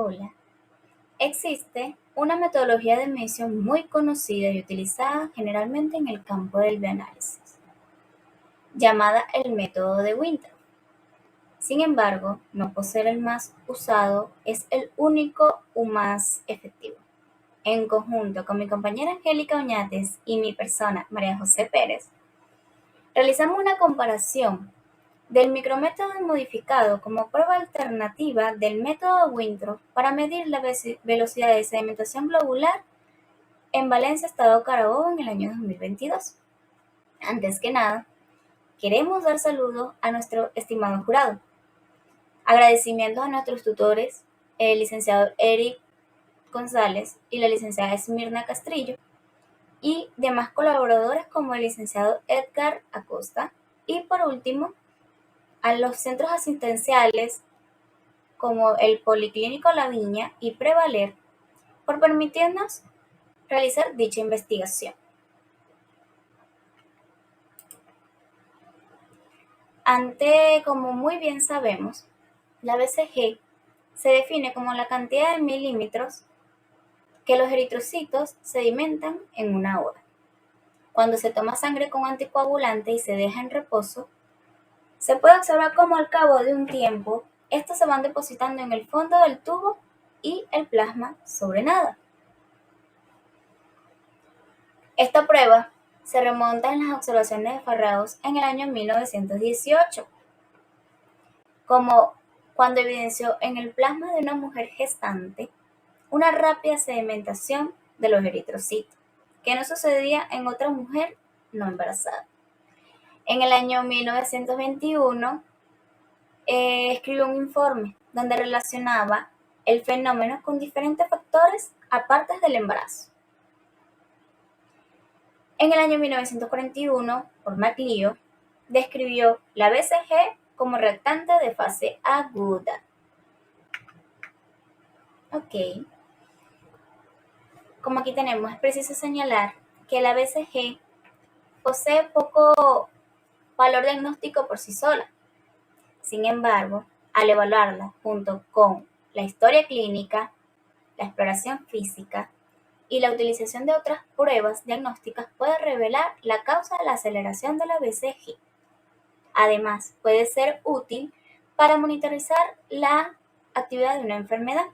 Hola. Existe una metodología de medición muy conocida y utilizada generalmente en el campo del bioanálisis, llamada el método de Winthrop. Sin embargo, no por ser el más usado, es el único o más efectivo. En conjunto con mi compañera Angélica Oñates y mi persona, María José Pérez, realizamos una comparación del micrométodo modificado como prueba alternativa del método Winthrop para medir la velocidad de sedimentación globular en Valencia, Estado Carabobo, en el año 2022. Antes que nada, queremos dar saludos a nuestro estimado jurado. Agradecimientos a nuestros tutores, el licenciado Eric González y la licenciada Esmirna Castrillo, y demás colaboradores como el licenciado Edgar Acosta. Y por último, a los centros asistenciales como el Policlínico La Viña y Prevaler por permitirnos realizar dicha investigación. Como muy bien sabemos, la BCG se define como la cantidad de milímetros que los eritrocitos sedimentan en una hora. Cuando se toma sangre con anticoagulante y se deja en reposo, se puede observar cómo al cabo de un tiempo estos se van depositando en el fondo del tubo y el plasma sobre nada. Esta prueba se remonta en las observaciones de Farragut en el año 1918, como cuando evidenció en el plasma de una mujer gestante una rápida sedimentación de los eritrocitos, que no sucedía en otra mujer no embarazada. En el año 1921 escribió un informe donde relacionaba el fenómeno con diferentes factores aparte del embarazo. En el año 1941, por MacLeod, describió la BCG como reactante de fase aguda. Ok. Como aquí tenemos, es preciso señalar que la BCG posee poco valor diagnóstico por sí sola. Sin embargo, al evaluarla junto con la historia clínica, la exploración física y la utilización de otras pruebas diagnósticas, puede revelar la causa de la aceleración de la BCG. Además, puede ser útil para monitorizar la actividad de una enfermedad.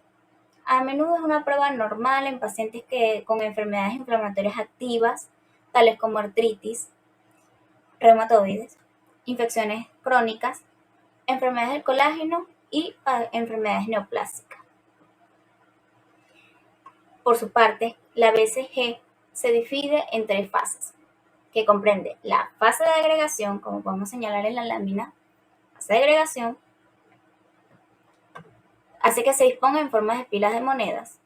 A menudo es una prueba normal en pacientes con enfermedades inflamatorias activas, tales como artritis, reumatoides, infecciones crónicas, enfermedades del colágeno y enfermedades neoplásicas. Por su parte, la BCG se divide en tres fases, que comprende la fase de agregación, como podemos señalar en la lámina. Fase de agregación hace que se disponga en forma de pilas de monedas.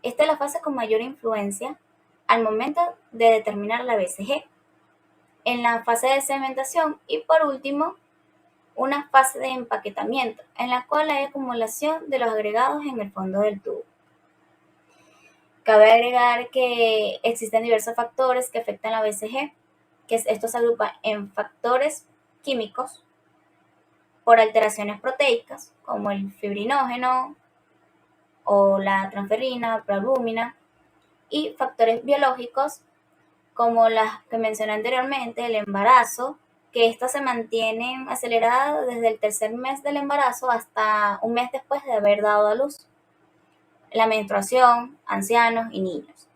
Esta es la fase con mayor influencia al momento de determinar la BCG. En la fase de sedimentación y por último, una fase de empaquetamiento, en la cual hay acumulación de los agregados en el fondo del tubo. Cabe agregar que existen diversos factores que afectan la BCG, que estos se agrupan en factores químicos por alteraciones proteicas, como el fibrinógeno o la transferrina, proalbúmina, y factores biológicos, como las que mencioné anteriormente, el embarazo, que estas se mantienen aceleradas desde el tercer mes del embarazo hasta un mes después de haber dado a luz, la menstruación, ancianos y niños.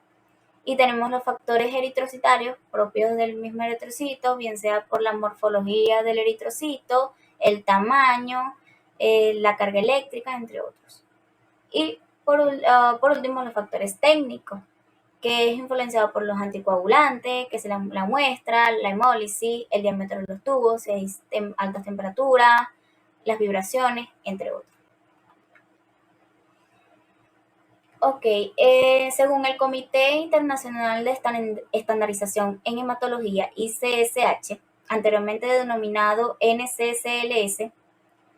Y tenemos los factores eritrocitarios propios del mismo eritrocito, bien sea por la morfología del eritrocito, el tamaño, la carga eléctrica, entre otros. Y por último, los factores técnicos, que es influenciado por los anticoagulantes, que es la muestra, la hemólisis, el diámetro de los tubos, si hay altas temperaturas, las vibraciones, entre otros. Ok, según el Comité Internacional de Estandarización en Hematología, ICSH, anteriormente denominado NCCLS,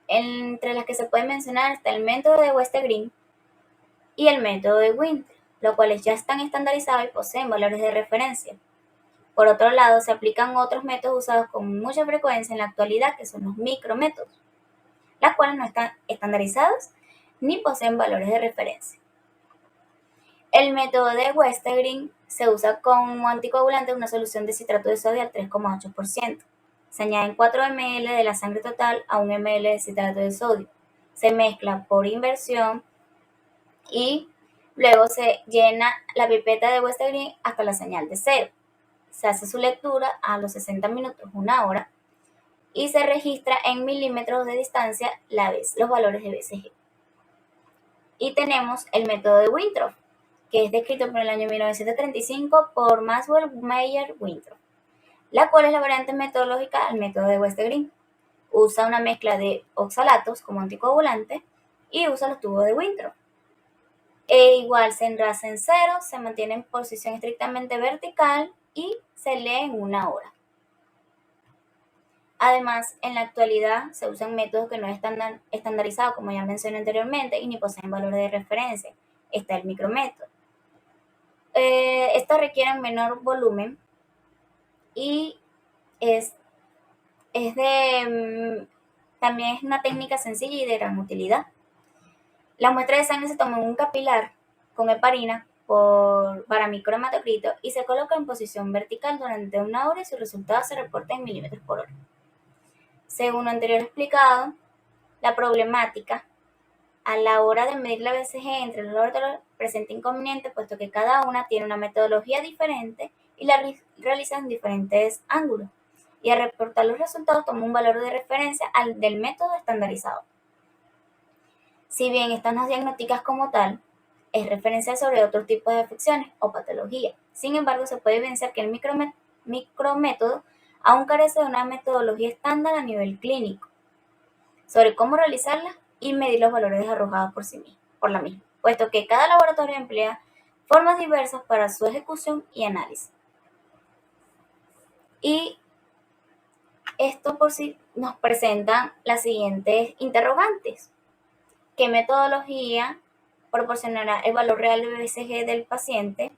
entre las que se puede mencionar está el método de Wester-Green y el método de Winthrop, los cuales ya están estandarizados y poseen valores de referencia. Por otro lado, se aplican otros métodos usados con mucha frecuencia en la actualidad, que son los micrométodos, las cuales no están estandarizados ni poseen valores de referencia. El método de Westergren se usa como anticoagulante una solución de citrato de sodio al 3,8%. Se añaden 4 ml de la sangre total a 1 ml de citrato de sodio. Se mezcla por inversión y luego se llena la pipeta de Westergren hasta la señal de cero. Se hace su lectura a los 60 minutos, una hora, y se registra en milímetros de distancia los valores de BCG. Y tenemos el método de Winthrop, que es descrito por el año 1935 por Maxwell Meyer Winthrop, la cual es la variante metodológica al método de Westergren. Usa una mezcla de oxalatos como anticoagulante y usa los tubos de Winthrop. Igual se enrasa en cero, se mantiene en posición estrictamente vertical y se lee en una hora. Además, en la actualidad se usan métodos que no están estandarizados, como ya mencioné anteriormente, y ni poseen valores de referencia. Está el micrométodo. Estos requieren menor volumen y también es una técnica sencilla y de gran utilidad. La muestra de sangre se toma en un capilar con heparina para microhematocrito y se coloca en posición vertical durante una hora y su resultado se reporta en milímetros por hora. Según lo anterior explicado, la problemática a la hora de medir la BCG entre los laboratorios presenta inconveniente, puesto que cada una tiene una metodología diferente y la realiza en diferentes ángulos, y al reportar los resultados toma un valor de referencia al del método estandarizado. Si bien estas no diagnosticas como tal, es referencial sobre otros tipos de afecciones o patologías. Sin embargo, se puede evidenciar que el micrométodo aún carece de una metodología estándar a nivel clínico sobre cómo realizarla y medir los valores arrojados por la misma, puesto que cada laboratorio emplea formas diversas para su ejecución y análisis. Y esto por sí nos presenta las siguientes interrogantes. ¿Qué metodología proporcionará el valor real de BCG del paciente?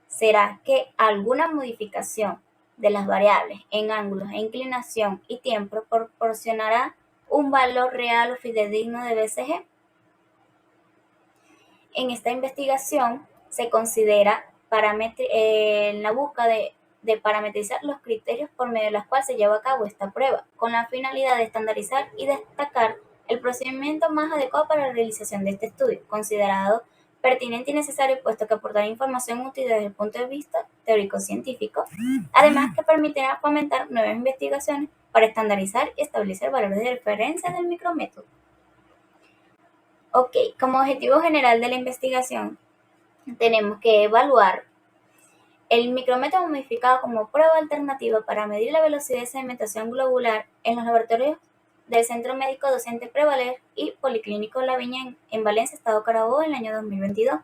¿Será que alguna modificación de las variables en ángulos e inclinación y tiempo proporcionará un valor real o fidedigno de BCG? En esta investigación se considera en la búsqueda de parametrizar los criterios por medio de los cuales se lleva a cabo esta prueba, con la finalidad de estandarizar y destacar el procedimiento más adecuado para la realización de este estudio, considerado pertinente y necesario, puesto que aportará información útil desde el punto de vista teórico-científico, además que permitirá fomentar nuevas investigaciones para estandarizar y establecer valores de referencia del micrométodo. Ok, como objetivo general de la investigación, tenemos que evaluar el micrométodo modificado como prueba alternativa para medir la velocidad de sedimentación globular en los laboratorios del Centro Médico Docente Prevaler y Policlínico La Viña en Valencia, Estado Carabobo, en el año 2022.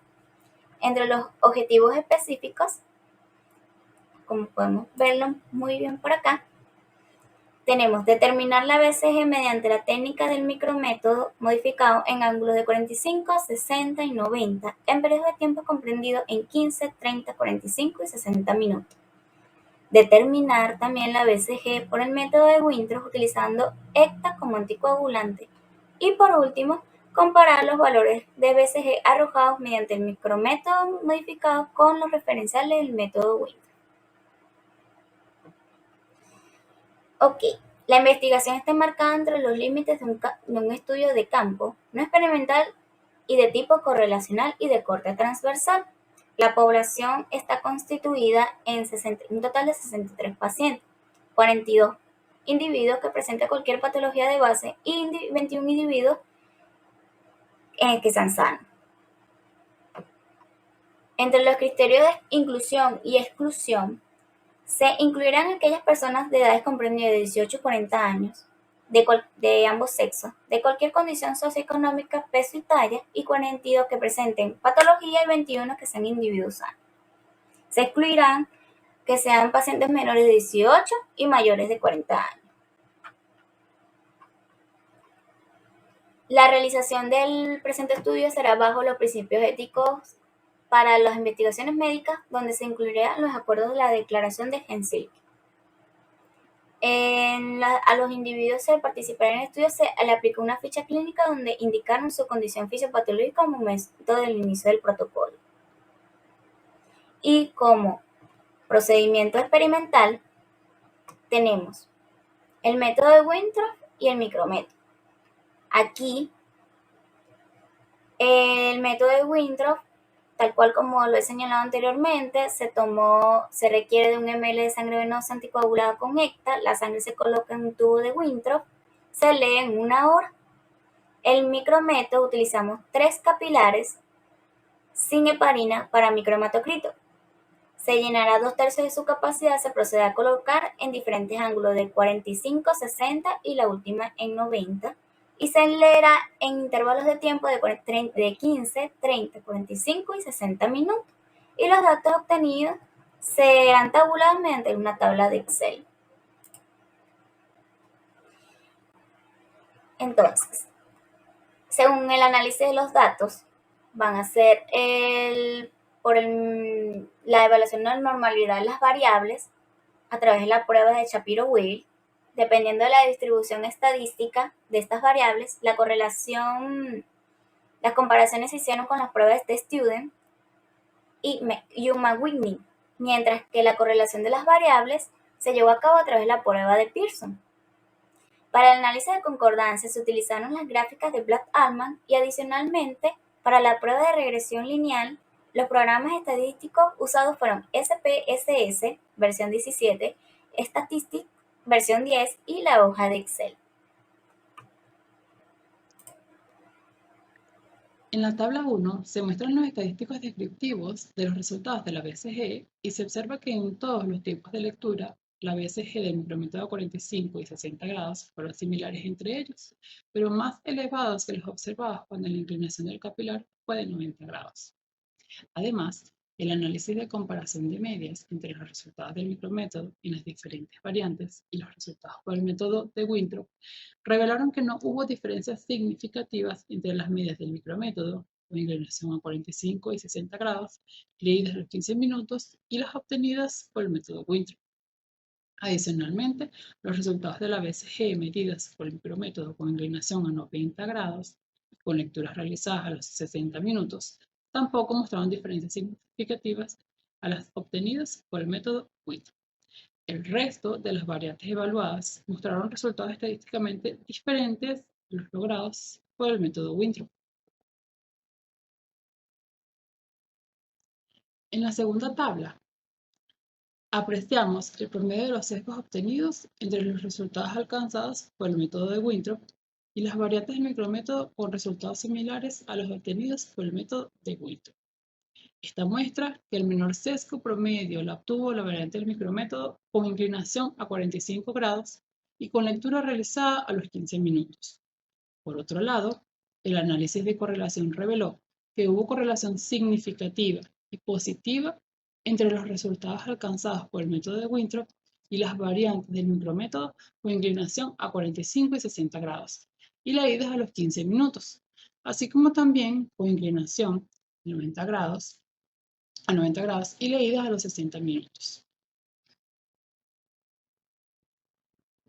Entre los objetivos específicos, como podemos verlo muy bien por acá, tenemos determinar la BCG mediante la técnica del micrométodo modificado en ángulos de 45, 60 y 90 en periodos de tiempo comprendidos en 15, 30, 45 y 60 minutos. Determinar también la BCG por el método de Winthrop utilizando ECTA como anticoagulante. Y por último, comparar los valores de BCG arrojados mediante el micrométodo modificado con los referenciales del método Winthrop. Ok, la investigación está enmarcada entre los límites de un estudio de campo, no experimental y de tipo correlacional y de corte transversal. La población está constituida en un total de 63 pacientes, 42 individuos que presentan cualquier patología de base y 21 individuos que sean sanos. Entre los criterios de inclusión y exclusión, se incluirán aquellas personas de edades comprendidas de 18 a 40 años, de ambos sexos, de cualquier condición socioeconómica, peso y talla, y 42 que presenten patología y 21 que sean individuos sanos. Se excluirán que sean pacientes menores de 18 y mayores de 40 años. La realización del presente estudio será bajo los principios éticos para las investigaciones médicas, donde se incluirán los acuerdos de la Declaración de Helsinki. A los individuos que participaron en el estudio se le aplicó una ficha clínica donde indicaron su condición fisiopatológica como momento del inicio del protocolo. Y como procedimiento experimental tenemos el método de Winthrop y el micrométodo. Aquí, el método de Winthrop, tal cual como lo he señalado anteriormente, se requiere de 1 ml de sangre venosa anticoagulada con ECTA, la sangre se coloca en un tubo de Winthrop, se lee en 1 hora. El micrométodo utilizamos 3 capilares sin heparina para microhematocrito. Se llenará 2/3 de su capacidad, se procede a colocar en diferentes ángulos de 45, 60 y la última en 90 y se leerá en intervalos de tiempo de 15, 30, 45 y 60 minutos y los datos obtenidos serán tabulados mediante una tabla de Excel. Entonces, según el análisis de los datos, van a ser la evaluación de normalidad de las variables a través de la prueba de Shapiro-Wilk. Dependiendo de la distribución estadística de estas variables, las comparaciones se hicieron con las pruebas de Student y Human-Whitney, mientras que la correlación de las variables se llevó a cabo a través de la prueba de Pearson. Para el análisis de concordancia se utilizaron las gráficas de Blatt-Altman y adicionalmente, para la prueba de regresión lineal, los programas estadísticos usados fueron SPSS, versión 17, Statistics, versión 10 y la hoja de Excel. En la tabla 1 se muestran los estadísticos descriptivos de los resultados de la BCG y se observa que en todos los tipos de lectura, la BCG del micrométodo 45 y 60 grados fueron similares entre ellos, pero más elevados que los observados cuando la inclinación del capilar fue de 90 grados. Además, el análisis de comparación de medias entre los resultados del micrométodo en las diferentes variantes y los resultados por el método de Winthrop revelaron que no hubo diferencias significativas entre las medias del micrométodo, con inclinación a 45 y 60 grados, leídas a los 15 minutos, y las obtenidas por el método Winthrop. Adicionalmente, los resultados de la BCG medidas por el micrométodo con inclinación a 90 grados y con lecturas realizadas a los 60 minutos tampoco mostraron diferencias significativas a las obtenidas por el método Winthrop. El resto de las variantes evaluadas mostraron resultados estadísticamente diferentes a los logrados por el método Winthrop. En la segunda tabla, apreciamos el promedio de los sesgos obtenidos entre los resultados alcanzados por el método de Winthrop y las variantes del micrométodo con resultados similares a los obtenidos por el método de Winthrop. Esta muestra que el menor sesgo promedio la obtuvo la variante del micrométodo con inclinación a 45 grados y con lectura realizada a los 15 minutos. Por otro lado, el análisis de correlación reveló que hubo correlación significativa y positiva entre los resultados alcanzados por el método de Winthrop y las variantes del micrométodo con inclinación a 45 y 60 grados y leídas a los 15 minutos, así como también con inclinación a 90 grados y leídas a los 60 minutos.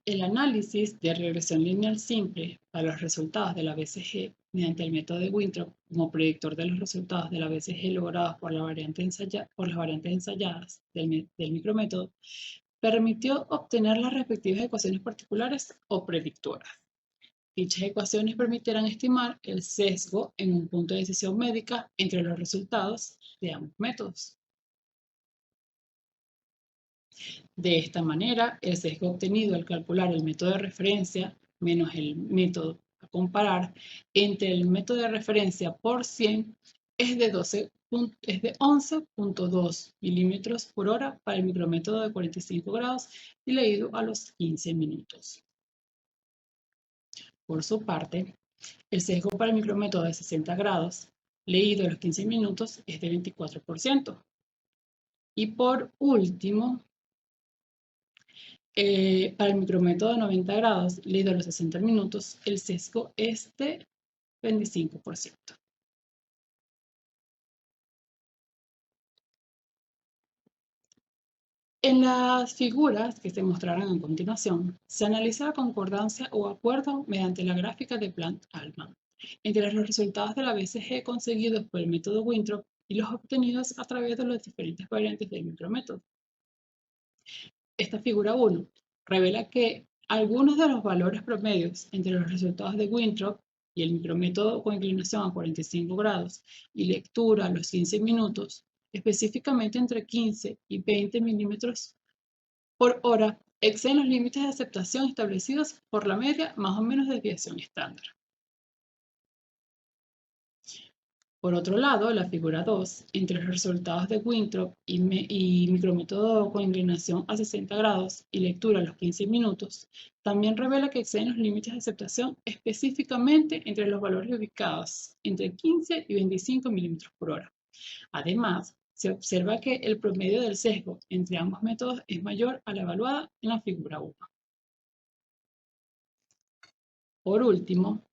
El análisis de regresión lineal simple para los resultados de la BCG mediante el método de Winthrop como predictor de los resultados de la BCG logrados por las variantes ensayadas del micrométodo permitió obtener las respectivas ecuaciones particulares o predictoras. Dichas ecuaciones permitieron estimar el sesgo en un punto de decisión médica entre los resultados de ambos métodos. De esta manera, el sesgo obtenido al calcular el método de referencia menos el método a comparar entre el método de referencia por 100 es de 11.2 milímetros por hora para el micrométodo de 45 grados y leído a los 15 minutos. Por su parte, el sesgo para el micrométodo de 60 grados leído a los 15 minutos es de 24%. Y por último, para el micrométodo de 90 grados, leído a los 60 minutos, el sesgo es de 25%. En las figuras que se mostrarán a continuación, se analiza la concordancia o acuerdo mediante la gráfica de Plant-Altman entre los resultados de la BCG conseguidos por el método Winthrop y los obtenidos a través de las diferentes variantes del micrométodo. Esta figura 1 revela que algunos de los valores promedios entre los resultados de Winthrop y el micrométodo con inclinación a 45 grados y lectura a los 15 minutos, específicamente entre 15 y 20 milímetros por hora, exceden los límites de aceptación establecidos por la media más o menos desviación estándar. Por otro lado, la figura 2, entre los resultados de Winthrop y micrométodo con inclinación a 60 grados y lectura a los 15 minutos, también revela que exceden los límites de aceptación específicamente entre los valores ubicados entre 15 y 25 milímetros por hora. Además, se observa que el promedio del sesgo entre ambos métodos es mayor a la evaluada en la figura 1. Por último,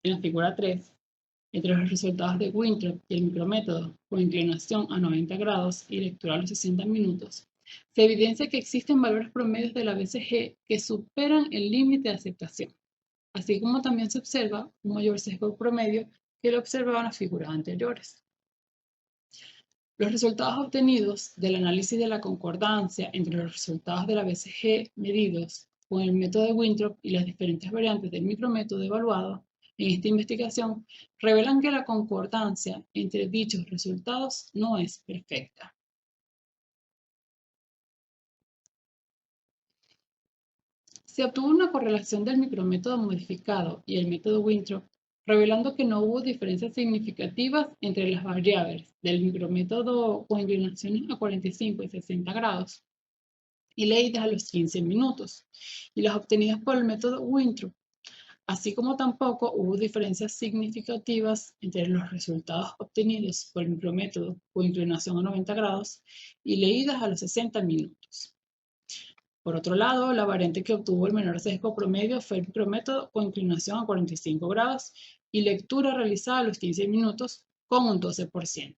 en la figura 3, entre los resultados de Winthrop y el micrométodo con inclinación a 90 grados y lectura a los 60 minutos, se evidencia que existen valores promedios de la BCG que superan el límite de aceptación, así como también se observa un mayor sesgo promedio que lo observaba en las figuras anteriores. Los resultados obtenidos del análisis de la concordancia entre los resultados de la BCG medidos con el método de Winthrop y las diferentes variantes del micrométodo evaluado en esta investigación revelan que la concordancia entre dichos resultados no es perfecta. Se obtuvo una correlación del micrométodo modificado y el método Winthrop, revelando que no hubo diferencias significativas entre las variables del micrométodo con inclinaciones a 45 y 60 grados y leídas a los 15 minutos, y las obtenidas por el método Winthrop, así como tampoco hubo diferencias significativas entre los resultados obtenidos por el micrométodo con inclinación a 90 grados y leídas a los 60 minutos. Por otro lado, la variante que obtuvo el menor sesgo promedio fue el micrométodo con inclinación a 45 grados y lectura realizada a los 15 minutos con un 12%.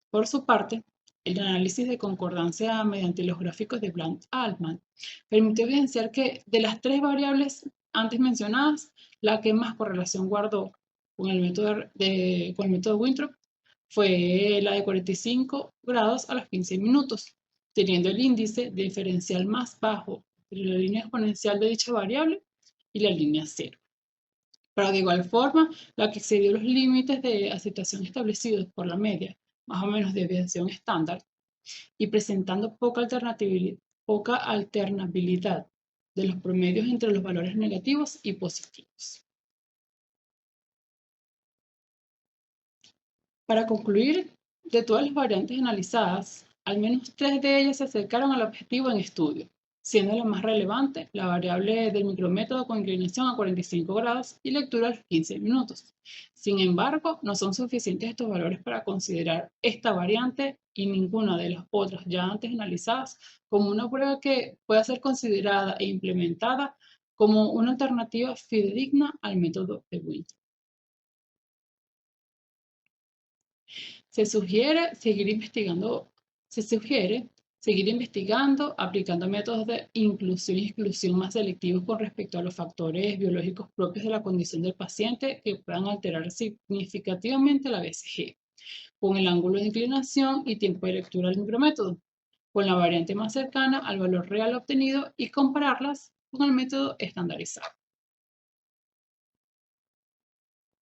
Por su parte, el análisis de concordancia mediante los gráficos de Plant-Altman permitió evidenciar que de las tres variables antes mencionadas, la que más correlación guardó con el método Winthrop fue la de 45 grados a los 15 minutos, teniendo el índice diferencial más bajo entre la línea exponencial de dicha variable y la línea cero. Pero de igual forma, la que excedió los límites de aceptación establecidos por la media, más o menos desviación estándar, y presentando poca alternabilidad de los promedios entre los valores negativos y positivos. Para concluir, de todas las variantes analizadas, al menos 3 de ellas se acercaron al objetivo en estudio, siendo la más relevante la variable del micrométodo con inclinación a 45 grados y lectura a los 15 minutos. Sin embargo, no son suficientes estos valores para considerar esta variante y ninguna de las otras ya antes analizadas como una prueba que pueda ser considerada e implementada como una alternativa fidedigna al método de Winthrop. Se sugiere seguir investigando, aplicando métodos de inclusión y exclusión más selectivos con respecto a los factores biológicos propios de la condición del paciente que puedan alterar significativamente la BCG, con el ángulo de inclinación y tiempo de lectura del micrométodo, con la variante más cercana al valor real obtenido y compararlas con el método estandarizado.